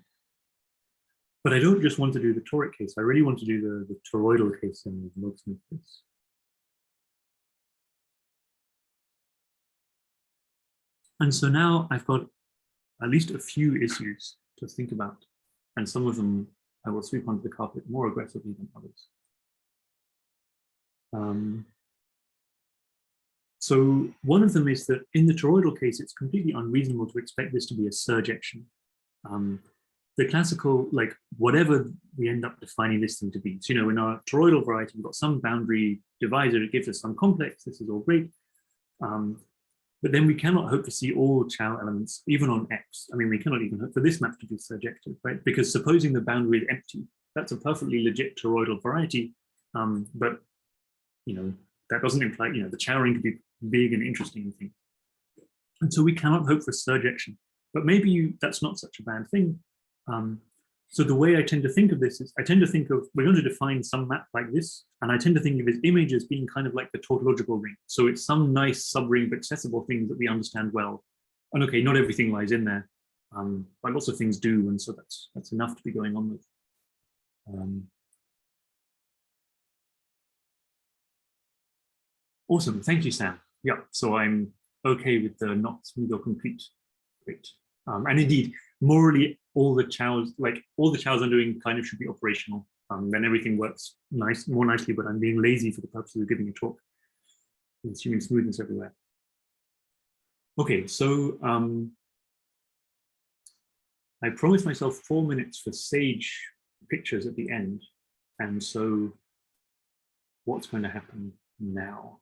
but I don't just want to do the toric case. I really want to do the toroidal case and the logarithmic case. And so now I've got at least a few issues to think about, and some of them I will sweep under the carpet more aggressively than others. So one of them is that in the toroidal case, it's completely unreasonable to expect this to be a surjection. The classical, like whatever we end up defining this thing to be. So, in our toroidal variety, we've got some boundary divisor, it gives us some complex, this is all great. But then we cannot hope to see all Chow elements, even on X. I mean, we cannot even hope for this map to be surjective, right? Because supposing the boundary is empty, that's a perfectly legit toroidal variety. But, that doesn't imply, the Chow ring could be big and interesting and things. And so we cannot hope for surjection. But maybe that's not such a bad thing. So the way I tend to think of this is, I tend to think of, we're going to define some map like this, and I tend to think of its image as being kind of like the tautological ring. So it's some nice subring of accessible things that we understand well. And okay, not everything lies in there, but lots of things do, and so that's enough to be going on with. Awesome, thank you, Sam. Yeah, so I'm okay with the not smooth or complete. Great. And indeed, morally, all the Chows I'm doing kind of should be operational. Then everything works more nicely, but I'm being lazy for the purposes of giving a talk. I'm assuming smoothness everywhere. Okay, so I promised myself 4 minutes for sage pictures at the end. And so what's going to happen now?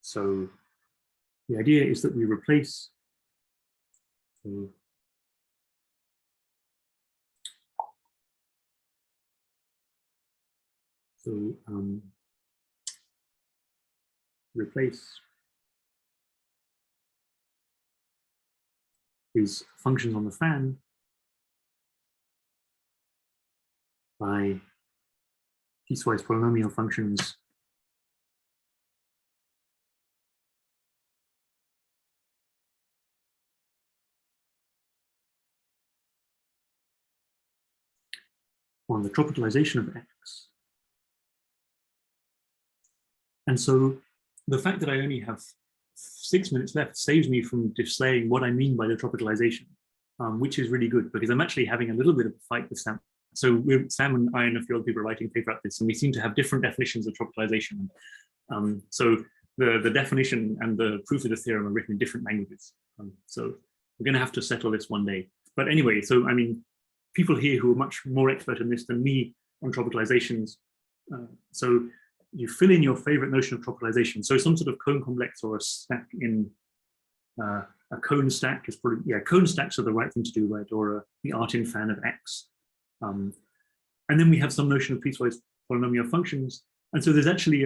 So the idea is that we replace replace these functions on the fan by piecewise polynomial functions on the tropicalisation of X. And so the fact that I only have 6 minutes left saves me from displaying what I mean by the tropicalisation, which is really good because I'm actually having a little bit of a fight with Sam. So Sam and I and a few other people are writing a paper about this, and we seem to have different definitions of tropicalisation. So the definition and the proof of the theorem are written in different languages. So we're going to have to settle this one day. But anyway, so I mean, people here who are much more expert in this than me on tropicalizations. So you fill in your favorite notion of tropicalization. So some sort of cone complex or a stack in a a cone stack is probably, yeah, cone stacks are the right thing to do, right? Or the Artin fan of X. And then we have some notion of piecewise polynomial functions. And so there's actually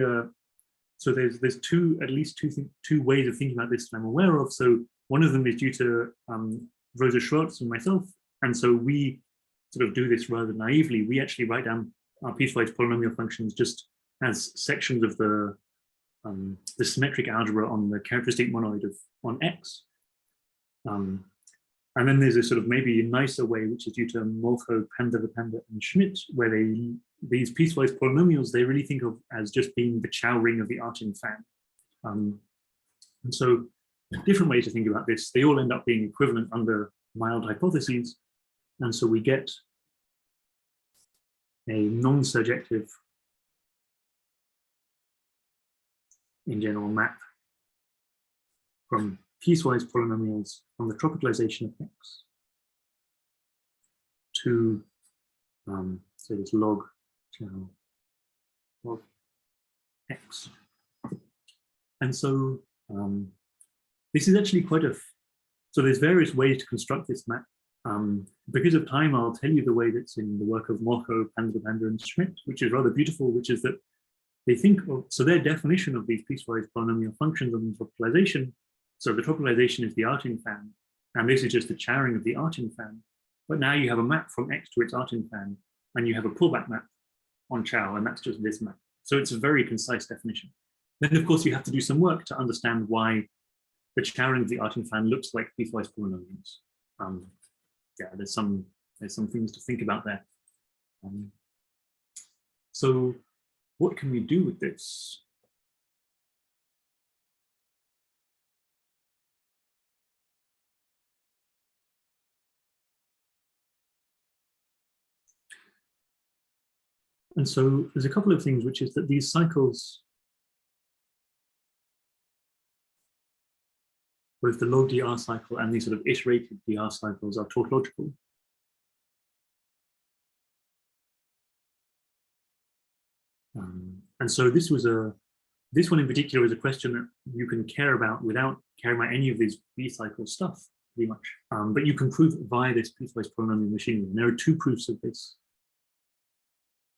so there's at least two ways of thinking about this that I'm aware of. So one of them is due to Rosa Schwartz and myself. And so we sort of do this rather naively. We actually write down our piecewise polynomial functions just as sections of the symmetric algebra on the characteristic monoid on X. And then there's a sort of maybe nicer way, which is due to Molcho, Panda, and Schmidt, where these piecewise polynomials, they really think of as just being the Chow ring of the Artin fan. And so different ways to think about this, they all end up being equivalent under mild hypotheses. And so we get a non-surjective, in general, map from piecewise polynomials from the tropicalisation of X to, say, this log Chow of X. And so this is actually quite so there's various ways to construct this map. Because of time, I'll tell you the way that's in the work of Molcho, Panda, and Schmidt, which is rather beautiful, which is that they think of, so their definition of these piecewise polynomial functions on tropicalisation. So the tropicalisation is the Artin fan, and this is just the chowing of the Artin fan. But now you have a map from X to its Artin fan, and you have a pullback map on Chow, and that's just this map. So it's a very concise definition. Then, of course, you have to do some work to understand why the chowing of the Artin fan looks like piecewise polynomials. Yeah, there's some things to think about there. So what can we do with this? And so there's a couple of things, which is that these cycles, both the log dr cycle and these sort of iterated dr cycles, are tautological. And so this one in particular is a question that you can care about without caring about any of these b-cycle stuff, pretty much. But you can prove it via this piecewise polynomial machinery. And there are two proofs of this,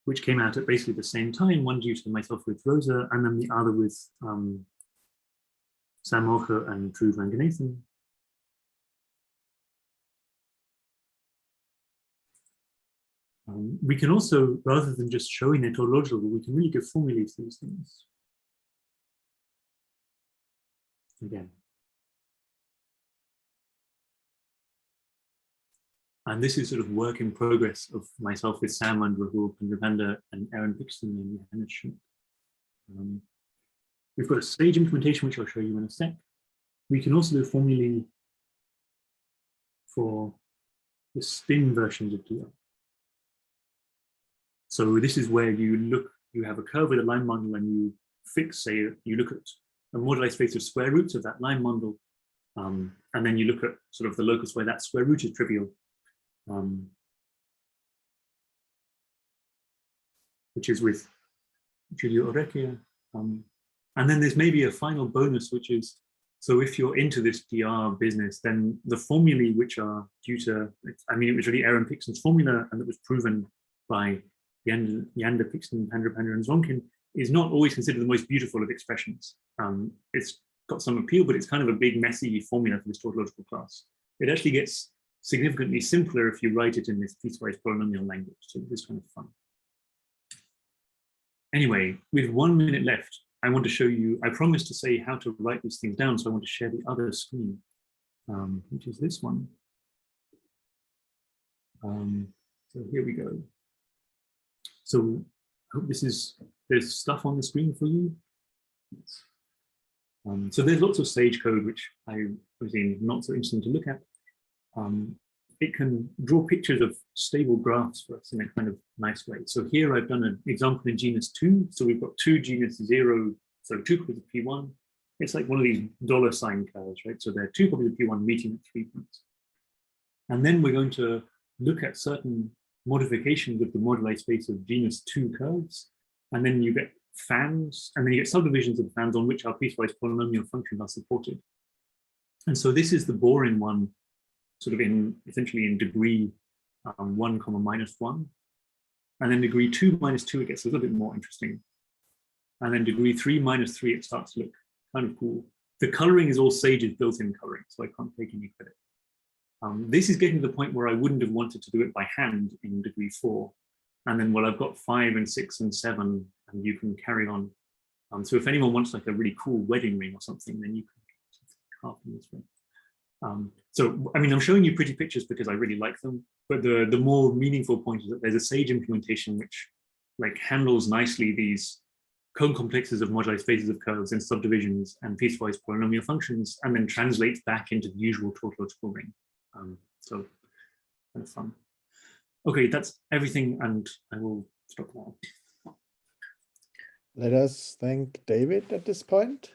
which came out at basically the same time, one due to myself with Rosa, and then the other with Sam Molcho and Drew Van Genethen. We can also, rather than just showing they're tautological, we can really give formulae to these things. Again. And this is sort of work in progress of myself with Sam and Rahul and Ravanda and Aaron Pixton and Johannes Schmidt. We've got a stage implementation, which I'll show you in a sec. We can also do formulae for the spin versions of DR. So this is where you have a curve with a line bundle and you fix, say, you look at a moduli space of square roots of that line bundle, and then you look at sort of the locus where that square root is trivial, which is with Giulio Orecchia. And then there's maybe a final bonus, which is, so if you're into this DR business, then the formulae which are due to, I mean, it was really Aaron Pixton's formula, and it was proven by Yander, Pixton, Panda, and Zonkin, is not always considered the most beautiful of expressions. It's got some appeal, but it's kind of a big, messy formula for this tautological class. It actually gets significantly simpler if you write it in this piecewise polynomial language. So this is kind of fun. Anyway, with 1 minute left, I want to show you, I promised to say how to write these things down, so I want to share the other screen, which is this one. So here we go. So I hope there's stuff on the screen for you. Yes. So there's lots of sage code, which I was not so interesting to look at. It can draw pictures of stable graphs for us in a kind of nice way. So here I've done an example in genus 2. So we've got 2 genus 0, so 2 copies of P1. It's like one of these $ curves, right? So there are 2 copies of P1 meeting at 3 points. And then we're going to look at certain modifications of the moduli space of genus 2 curves. And then you get fans, and then you get subdivisions of fans on which our piecewise polynomial functions are supported. And so this is the boring one, sort of essentially in degree 1, -1. And then degree 2 - 2, it gets a little bit more interesting. And then degree 3 - 3, it starts to look kind of cool. The coloring is all Sage's built-in coloring, so I can't take any credit. This is getting to the point where I wouldn't have wanted to do it by hand in degree 4. And then, well, I've got 5 and 6 and 7, and you can carry on. So if anyone wants like a really cool wedding ring or something, then you can carve in this way. So, I mean, I'm showing you pretty pictures because I really like them, but the more meaningful point is that there's a Sage implementation which like handles nicely these cone complexes of moduli spaces of curves and subdivisions and piecewise polynomial functions, and then translates back into the usual tautological ring. So kind of fun. Okay, that's everything, and I will stop now. Let us thank David at this point.